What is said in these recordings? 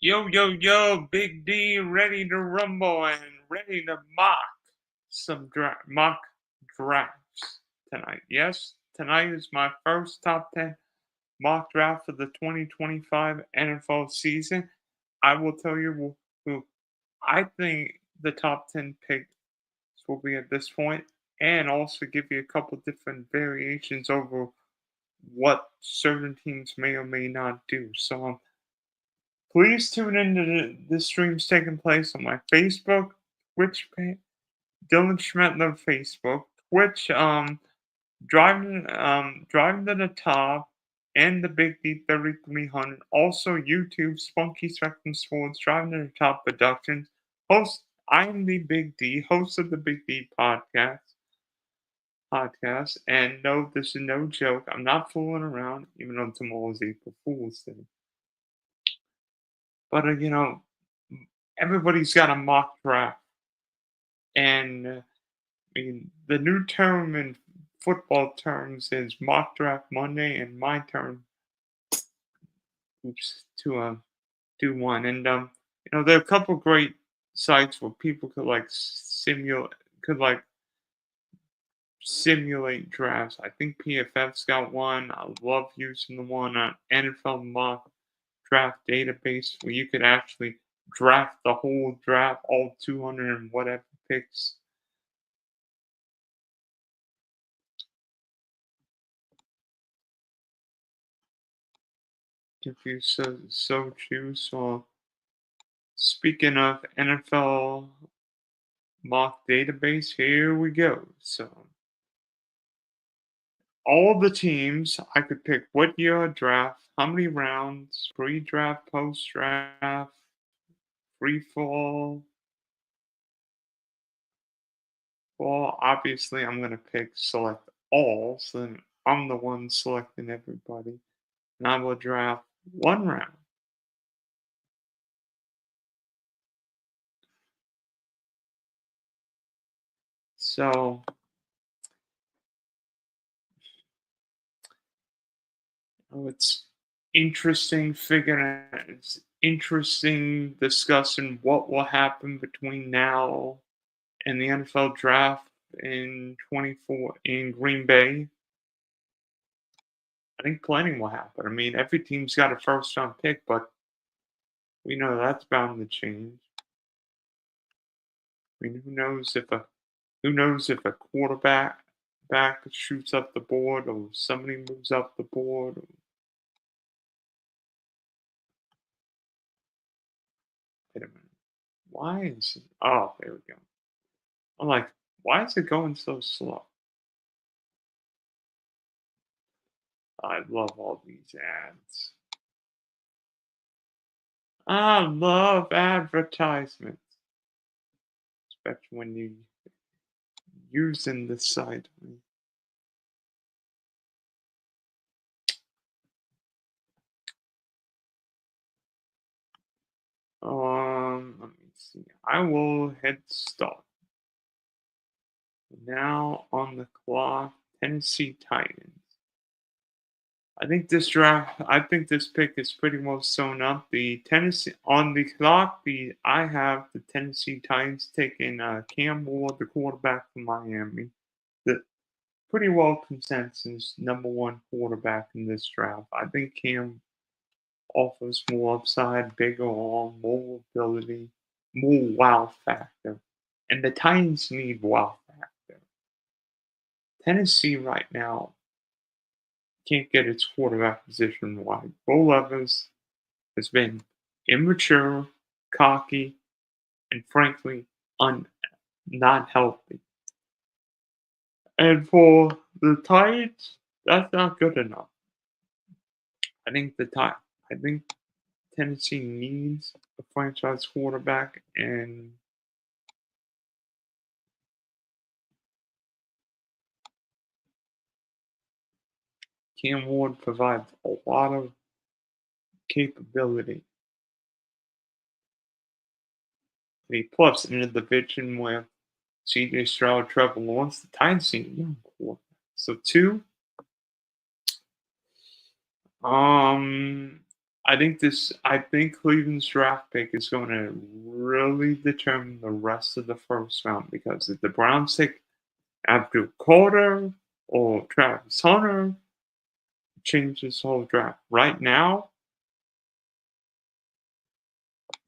Yo, yo, yo, Big D, ready to rumble and ready to mock drafts tonight. Yes, tonight is my first top 10 mock draft for the 2025 NFL season. I will tell you who I think the top 10 picks will be at this point, and also give you a couple different variations over what certain teams may or may not do. So, please tune into this stream's taking place on my Facebook, Twitch page, Dylan Schmetler Facebook, Twitch, driving to the top, and the Big D 3300. Also YouTube, Spunky Spectrum Sports, Driving to the Top Productions. Host, I am the Big D, host of the Big D podcast. And no, this is no joke. I'm not fooling around, even though tomorrow is April Fool's Day. But everybody's got a mock draft, and I mean the new term in football terms is mock draft Monday, and my turn, to do one. And there are a couple great sites where people could simulate drafts. I think PFF's got one. I love using the one on NFL mock draft database where you could actually draft the whole draft, all 200 and whatever picks. If you so choose. So, speaking of NFL mock database, here we go. So, all the teams, I could pick what year draft, how many rounds, pre-draft, post-draft, free fall. Well, obviously, I'm gonna select all, so then I'm the one selecting everybody, and I will draft one round. So, it's it's interesting discussing what will happen between now and the NFL draft in 24 in Green Bay. I think plenty will happen. I mean, every team's got a first round pick, but we know that's bound to change. I mean, who knows if a quarterback shoots up the board or somebody moves up the board. Wait a minute. Why is it? Oh, there we go. I'm like, why is it going so slow? I love all these ads. I love advertisements, especially when you using the site. Let me see. I will hit start. Now on the clock, Tennessee Titans. I think this pick is pretty well sewn up. The Tennessee on the clock. I have the Tennessee Titans taking Cam Ward, the quarterback from Miami. The pretty well consensus number one quarterback in this draft. I think Cam offers more upside, bigger arm, more ability, more wow factor. And the Titans need wow factor. Tennessee right now can't get its quarterback position right. Bo Levis has been immature, cocky, and frankly not healthy. And for the Titans, that's not good enough. I think Tennessee needs a franchise quarterback, and Cam Ward provides a lot of capability. And he plus in a division where CJ Stroud, Trevor Lawrence, the Titans need a young quarterback. So two, I I think Cleveland's draft pick is going to really determine the rest of the first round because if the Browns take Abdul Carter or Travis Hunter, change this whole draft. Right now,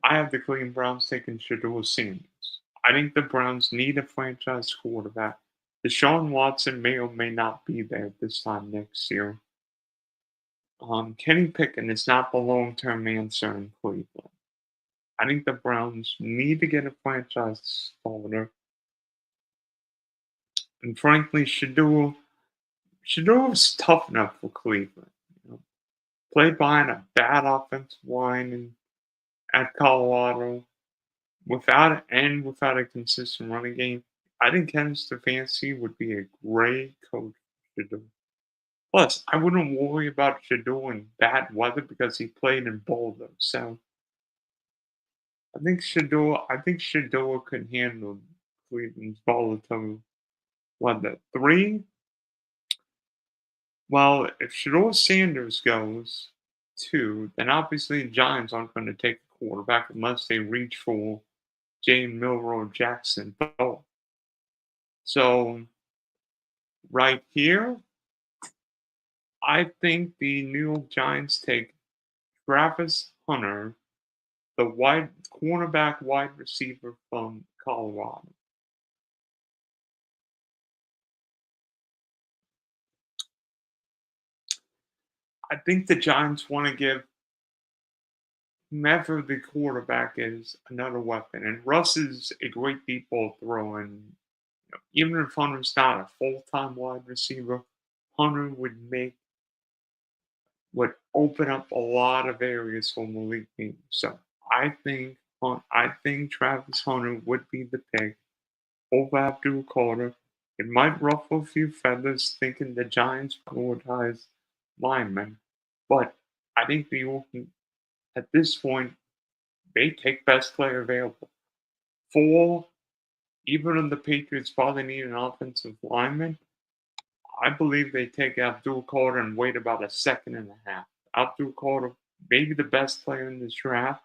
I have the Cleveland Browns taking Shedeur Sanders. I think the Browns need a franchise quarterback. Deshaun Watson may or may not be there this time next year. Kenny Pickett is not the long-term answer in Cleveland. I think the Browns need to get a franchise starter. And frankly, Shedeur was tough enough for Cleveland. You know, played behind a bad offensive line at Colorado without a consistent running game. I think Kevin Stefanski would be a great coach for Shedeur. Plus, I wouldn't worry about Shedeur in bad weather because he played in Boulder. So I think Shedeur could handle Cleveland's volatile weather. Three, well, if Shedeur Sanders goes two, then obviously the Giants aren't going to take a quarterback unless they reach for Jay Milroe Jackson. So right here, I think the New York Giants take Travis Hunter, the wide cornerback wide receiver from Colorado. I think the Giants want to give whomever the quarterback is another weapon. And Russ is a great deep ball thrower. And even if Hunter's not a full time wide receiver, Hunter would open up a lot of areas for Malik Bean. So I think Travis Hunter would be the pick over Abdul Carter. It might ruffle a few feathers thinking the Giants prioritize linemen, but I think the York at this point they take best player available. Four, even if the Patriots probably need an offensive lineman, I believe they take Abdul Carter and wait about a second and a half. Abdul Carter, maybe the best player in this draft,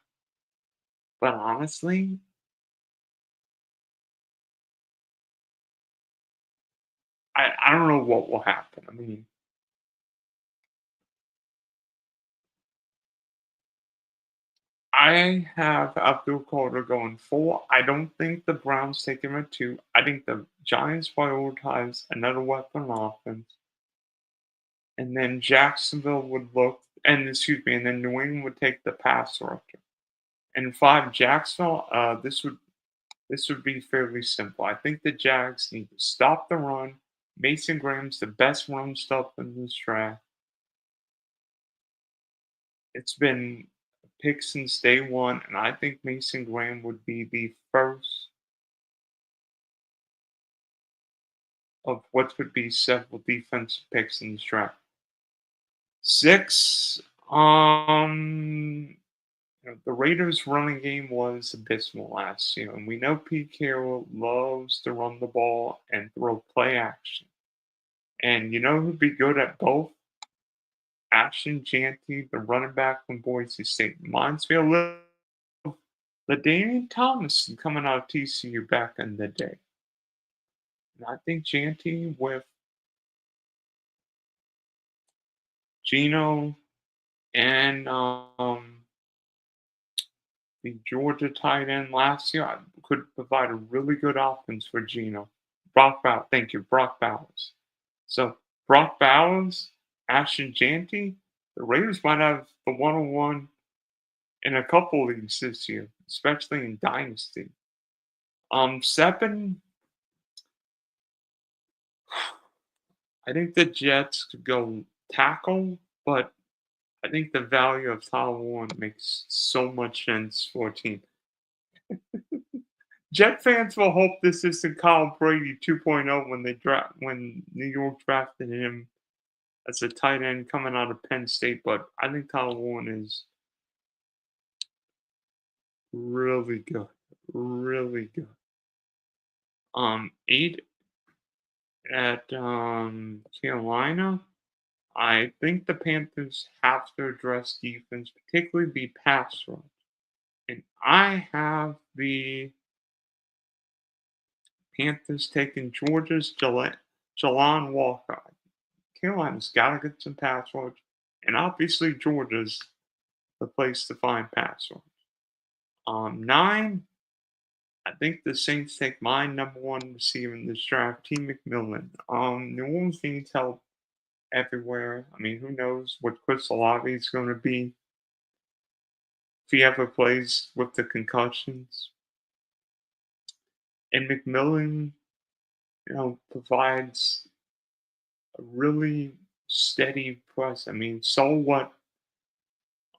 but honestly, I don't know what will happen. I mean, I have Abdul Carter going four. I don't think the Browns take him at two. I think the Giants prioritize another weapon offense. And then Jacksonville would look, and excuse me, and then New England would take the pass rusher. And five, Jacksonville. This would be fairly simple. I think the Jags need to stop the run. Mason Graham's the best run stop in this draft. It's been a pick since day one, and I think Mason Graham would be the first of what would be several defensive picks in this draft. Six, the Raiders' running game was abysmal last year, and we know Pete Carroll loves to run the ball and throw play action. And you know who'd be good at both? Ashton Jeanty, the running back from Boise State. Reminds me a little of LaDainian Tomlinson coming out of TCU back in the day. And I think Jeanty with Gino and the Georgia tight end last year could provide a really good offense for Gino. Thank you, Brock Bowers. So Brock Bowers, Ashton Jeanty, the Raiders might have the 101 in a couple leagues this year, especially in Dynasty. Seven, I think the Jets could go tackle, but I think the value of Tyler Warren makes so much sense for a team. Jet fans will hope this isn't Kyle Brady 2.0 when New York drafted him as a tight end coming out of Penn State, but I think Tyler Warren is really good, really good. Eight at Carolina. I think the Panthers have to address defense, particularly the pass rush. And I have the Panthers taking Georgia's Jalon Walker. Carolina's got to get some pass rush. And obviously, Georgia's the place to find pass rush. 9, I think the Saints take my number one receiver in this draft, T. McMillan. New Orleans needs help everywhere. I mean, who knows what Chris Olave is going to be if he ever plays with the concussions. And McMillan, provides a really steady press. I mean, so what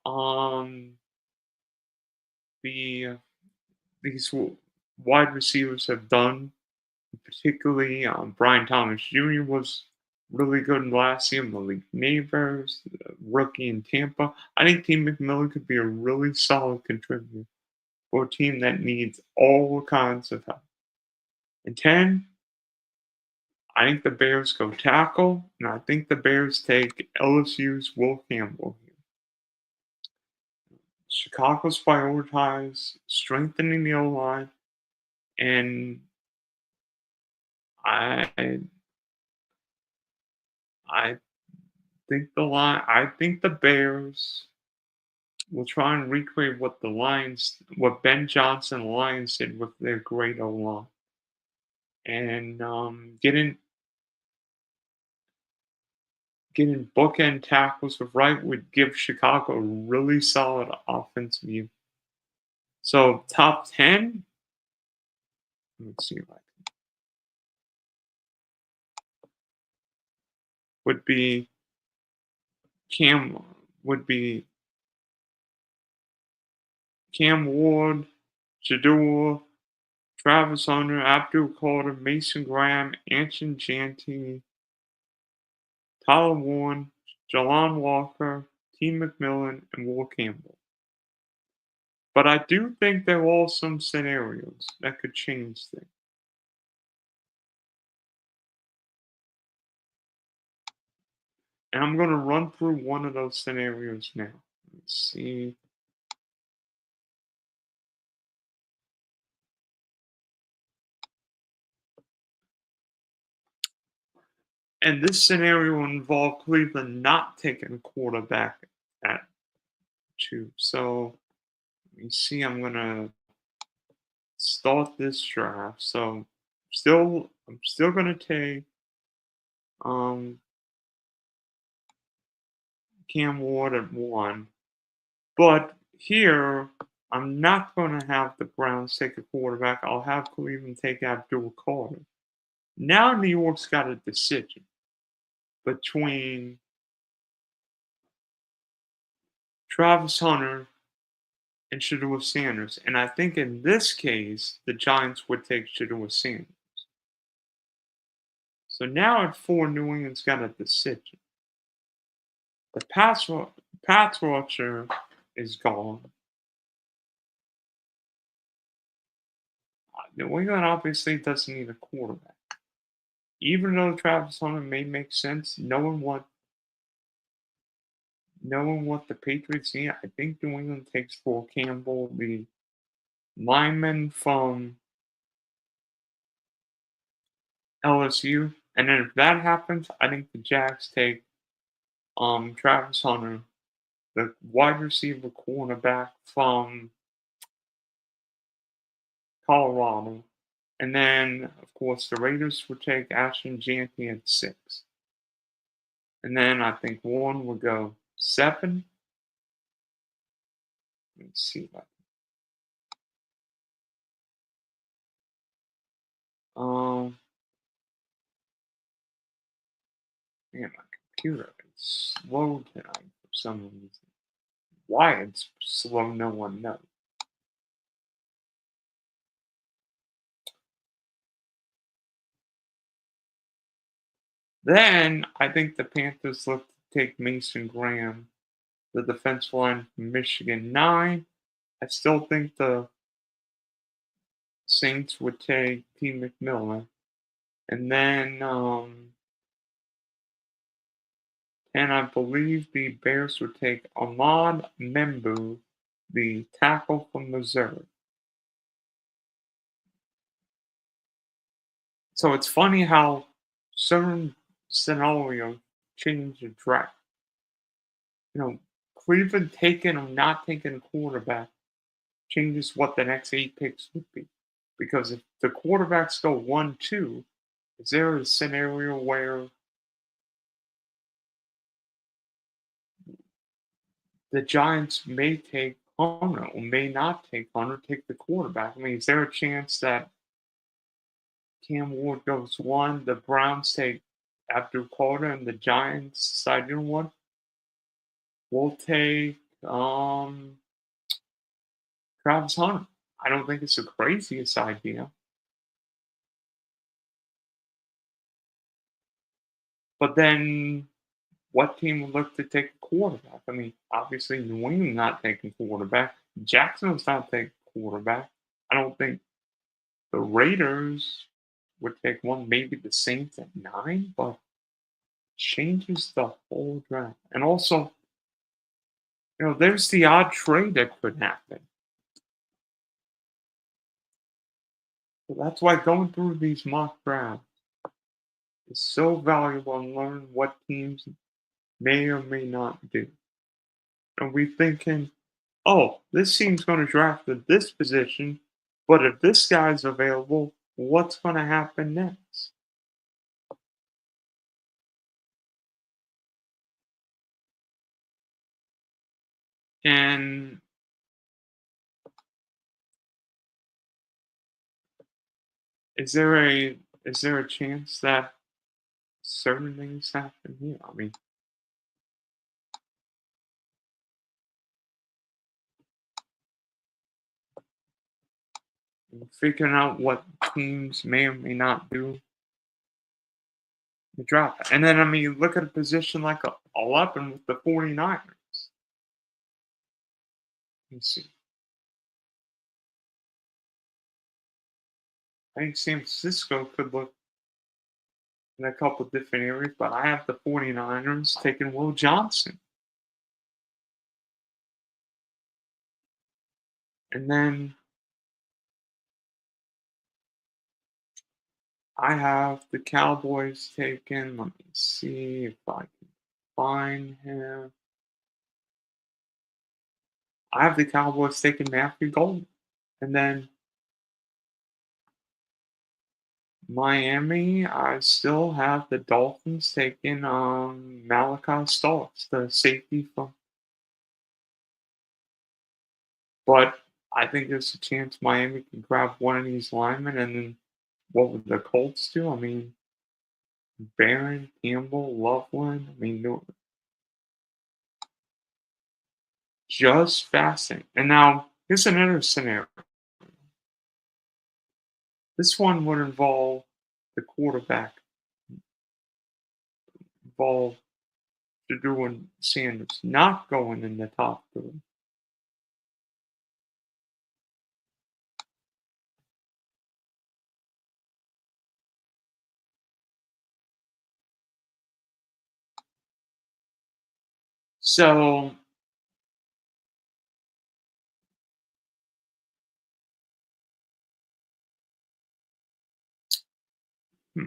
um the these wide receivers have done, particularly Brian Thomas Jr. was really good last year. Malik Neighbors, rookie in Tampa. I think Team McMillan could be a really solid contributor for a team that needs all kinds of help. And 10, I think the Bears go tackle, and I think the Bears take LSU's Will Campbell here. Chicago's prioritize strengthening the O line, and I I think the Bears will try and recreate what Ben Johnson Lions did with their great O line, and getting bookend tackles with right would give Chicago a really solid offensive view. So top 10, let's see, would be Cam would be Cam Ward, Shador, Travis Hunter, Abdul Carter, Mason Graham, Anshin Janty, Tyler Warren, Jalon Walker, T. McMillan, and Will Campbell. But I do think there are some scenarios that could change things. And I'm going to run through one of those scenarios now. Let's see. And this scenario will involve Cleveland not taking a quarterback at 2. So let me see. I'm going to start this draft. So I'm still going to take um, Cam Ward at 1. But here, I'm not going to have the Browns take a quarterback. I'll have Cleveland take Abdul Carter. Now New York's got a decision between Travis Hunter and Shedeur Sanders. And I think in this case, the Giants would take Shedeur Sanders. So now at 4, New England's got a decision. The pass rusher is gone. New England obviously doesn't need a quarterback. Even though Travis Hunter may make sense, knowing what the Patriots need, I think New England takes for Campbell, the lineman from LSU. And then if that happens, I think the Jags take Travis Hunter, the wide receiver cornerback from Colorado. And then, of course, the Raiders would take Ashton Jeanty at 6. And then I think Warren would go 7. Let's see. Um, Man, my computer is slow tonight for some reason. Why it's slow, no one knows. Then I think the Panthers look to take Mason Graham, the defensive line from Michigan, 9. I still think the Saints would take T. McMillan. And then And I believe the Bears would take Ahmad Membu, the tackle from Missouri. So it's funny how certain scenarios change the draft. Cleveland taking or not taking a quarterback changes what the next 8 picks would be. Because if the quarterbacks go 1-2, is there a scenario where the Giants may take Hunter or may not take Hunter, take the quarterback? I mean, is there a chance that Cam Ward goes 1, the Browns take Abdul Carter, and the Giants decide, you know what? We'll take Travis Hunter. I don't think it's the craziest idea. But then what team would look to take a quarterback? I mean, obviously New England not taking quarterback. Jacksonville's not taking quarterback. I don't think the Raiders would take one, maybe the Saints at 9, but changes the whole draft. And also, there's the odd trade that could happen. So that's why going through these mock drafts is so valuable and learn what teams may or may not do. And we thinking, oh, this team's going to draft at this position, but if this guy's available, what's going to happen next? And is there a chance that certain things happen here? I mean, figuring out what teams may or may not do the draft. And then, I mean, look at a position like 11 with the 49ers. Let's see. I think San Francisco could look in a couple different areas, but I have the 49ers taking Will Johnson. And then I have the Cowboys taking, let me see if I can find him. I have the Cowboys taking Matthew Golden. And then Miami, I still have the Dolphins taking Malachi Starks, the safety from. But I think there's a chance Miami can grab one of these linemen, and then what would the Colts do? I mean, Barron, Campbell, Loveland. I mean, just fascinating. And now here's another scenario. This one would involve the quarterback, involve Drew and Sanders not going in the top 3. So hmm,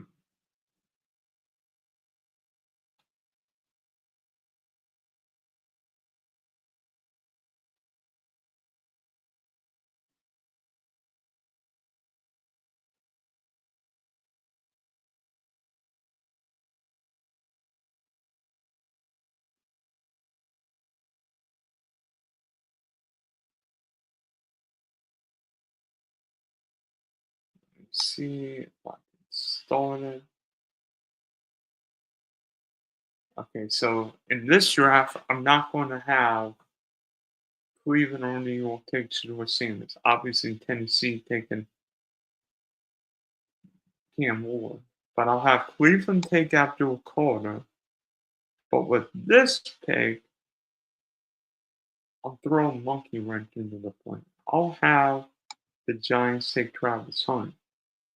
let's see if I can start it. Okay, so in this draft, I'm not going to have Cleveland or New York take Shedeur Sanders. Obviously, Tennessee taking Cam Ward. But I'll have Cleveland take Abdul Carter. But with this pick, I'll throw a monkey wrench into the plan. I'll have the Giants take Travis Hunter.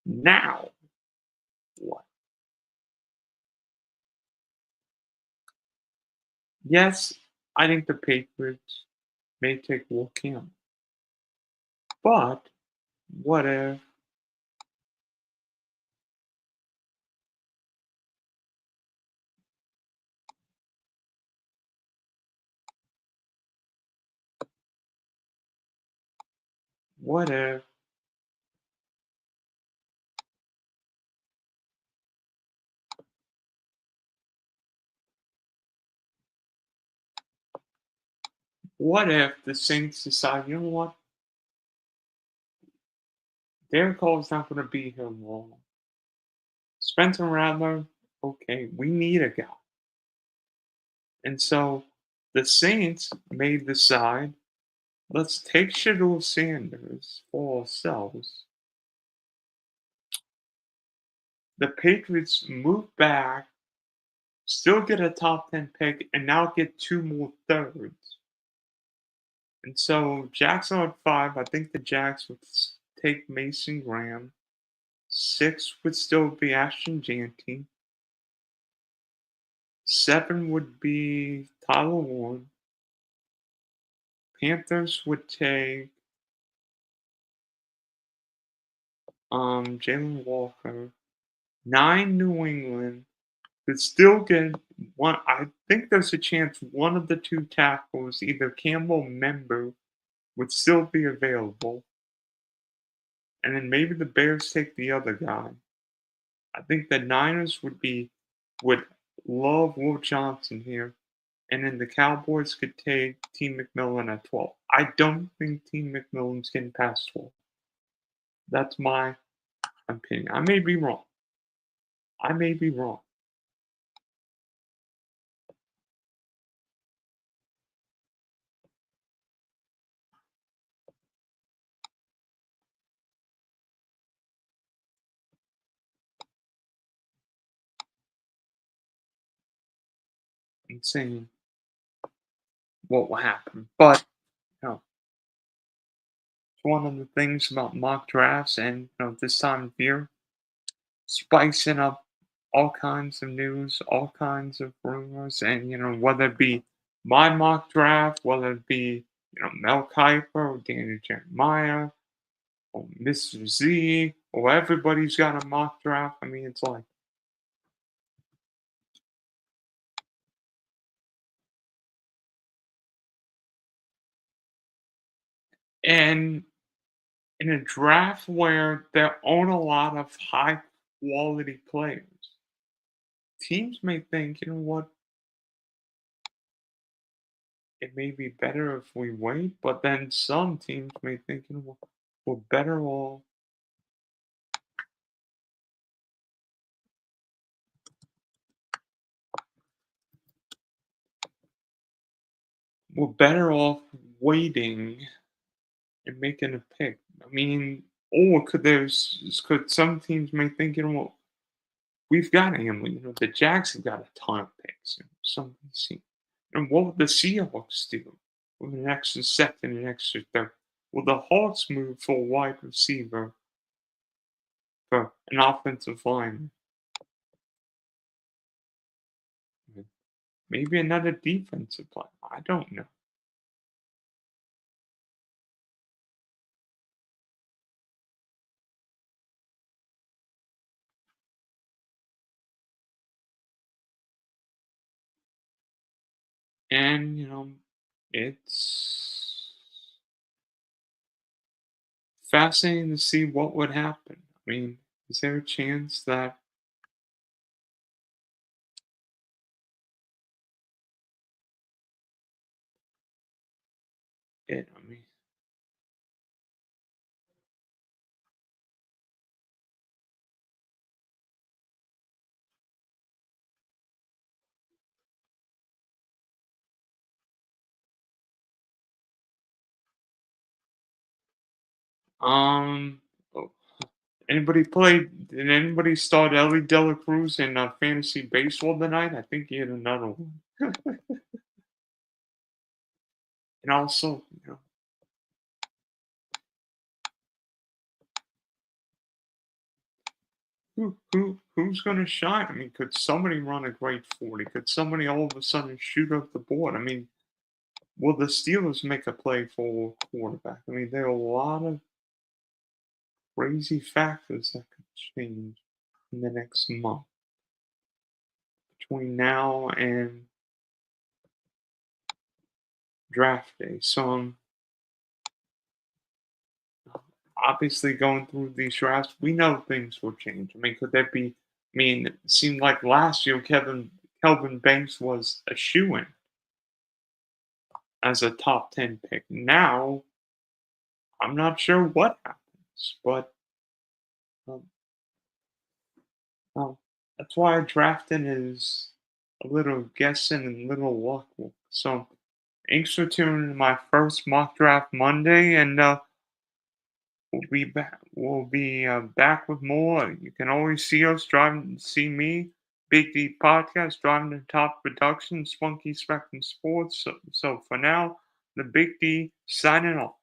Now, what? Yes, I think the Patriots may take Will Campbell, but what if what if what if the Saints decide, you know what, Derek Carr's not going to be here long. Spencer Rattler, okay, we need a guy. And so the Saints may decide, let's take Shedeur Sanders for ourselves. The Patriots move back, still get a top 10 pick, and now get two more thirds. And so Jackson at 5, I think the Jacks would take Mason Graham. 6 would still be Ashton Jeanty. 7 would be Tyler Warren. Panthers would take Jalen Walker. 9 New England could still get one. I think there's a chance one of the two tackles, either Campbell or Member, would still be available. And then maybe the Bears take the other guy. I think the Niners would love Will Johnson here. And then the Cowboys could take T. McMillan at 12. I don't think T. McMillan's getting past 12. That's my opinion. I may be wrong. I may be wrong. Insane what will happen. But you know, it's one of the things about mock drafts and this time of year, spicing up all kinds of news, all kinds of rumors, and whether it be my mock draft, whether it be Mel Kiper or Danny Jeremiah or Mr. Z, or everybody's got a mock draft. I mean, it's like, and in a draft where there aren't a lot of high quality players, teams may think, you know what, it may be better if we wait, but then some teams may think, what, we're better off. We're better off waiting and making a pick. I mean, or could some teams may think, what, we've got Hamlin. The Jags have got a ton of picks. Some see. And what would the Seahawks do with an extra second and extra third? Will the Hawks move for a wide receiver for an offensive line? Maybe another defensive player. I don't know. And it's fascinating to see what would happen. I mean, is there a chance that I mean, oh, anybody play? Did anybody start Ellie Dela Cruz in fantasy baseball tonight? I think he had another one. And also, who's going to shine? I mean, could somebody run a great 40? Could somebody all of a sudden shoot up the board? I mean, will the Steelers make a play for quarterback? I mean, there are a lot of crazy factors that could change in the next month between now and draft day. So I'm obviously going through these drafts. We know things will change. I mean, could that be? I mean, it seemed like last year Kelvin Banks was a shoo-in as a top 10 pick. Now, I'm not sure what happens, but um, well, that's why drafting is a little guessing and little luck. So, thanks for tuning in my first mock draft Monday, and we'll be back. We'll be back with more. You can always see us driving. See me, Big D Podcast, driving the top production, Spunky Spectrum Sports. So for now, the Big D signing off.